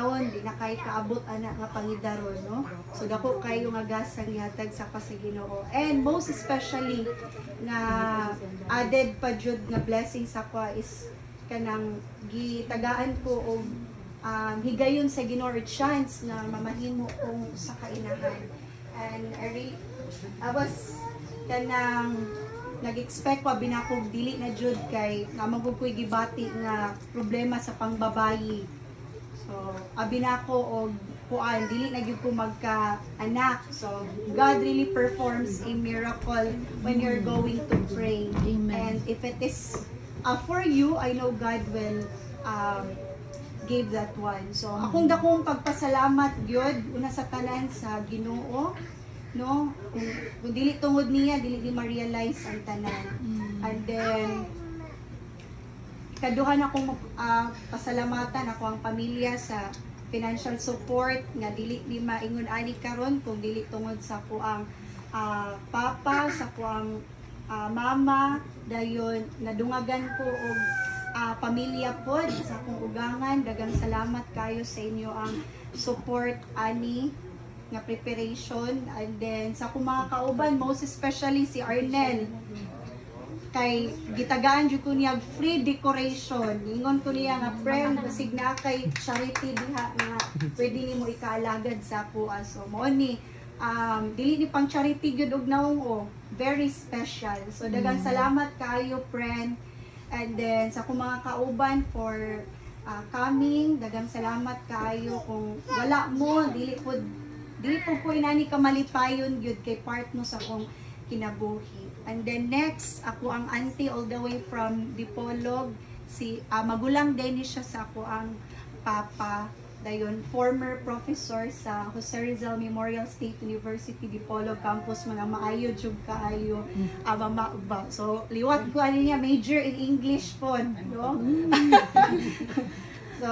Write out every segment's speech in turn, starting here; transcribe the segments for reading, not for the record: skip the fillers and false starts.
panahon di na kay kaabot anak nga pangidaron, no? So dako kayo nga gasang yatag sa Ginoo. And most especially nga added pa jud nga blessing sa ko is kanang gitagaan ko og higayon sa Ginoo chance na mamahimo kong sa kainahan. And I was kanang nag-expect pa binakog dili na jud kay nga magkuy gibati nga problema sa pangbabayi. So abinako og kuan dili na gyud ko magka-anak. So God really performs a miracle when you're going to pray. Amen. And if it is for you, I know God will give that one. So akong dakong pagpasalamat gyud una sa tanan sa Ginoo, no? Kung dili tungod niya, dili ni ma-realize ang tanan. And then kaduhan akong pasalamatan ako ang pamilya sa financial support nga dili ni maingon ani karon kung dili tungod sa ko ang papa, sa ko ang mama, dayon nadungagan ko og pamilya pod sa akong ugangan. Daghang salamat kayo sa inyo ang support ani nga preparation. And then sa akong mga kauban, most especially si Arnel, kay gitagaan jud ko niya free decoration. Ingon ko niya nga friend basig na kay charity diha nga pwede nimo ikaalagad sa ako. So mo ni dili ni pang charity gyud og naong very special. So daghang salamat kayo friend. And then sa akong mga kauban for coming, daghang salamat kayo. Kung wala mo dili po ko inani kamalipayon gyud kay part mo sa akong kinabuhi. And then next, ako ang auntie all the way from Dipolog. Si magulang din siya sa ako ang papa. Dayon former professor sa Jose Rizal Memorial State University Dipolog campus, mga maayo jud kaayo mama ba. So liwat ko ani niya major in English po, no? So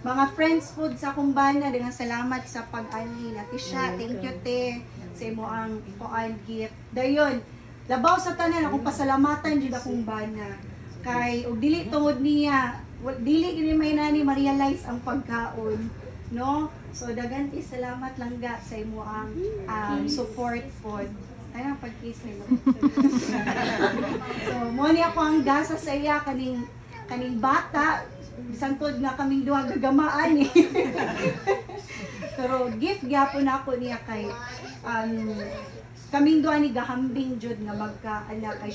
mga friends food sa akong bana, dengan salamat sa pag-ani na Tisha. Thank you te sa imo ang koan gift. Dayon, labaw sa tanan akong pasalamatan jud akong bana. Kay og dili tungod niya, dili gini may nani ma-realize ang pagkaon, no? So daghan ti salamat langga sa imo ang support pod. Ay ang pag-kiss nila. So mo ni ako ang gasa sa iya kaning bata. Bisan pod nga kaming duha gagamaan eh. Pero gift gyapon ako niya kay kaming duha ni gahambing jud nga magka-anak kay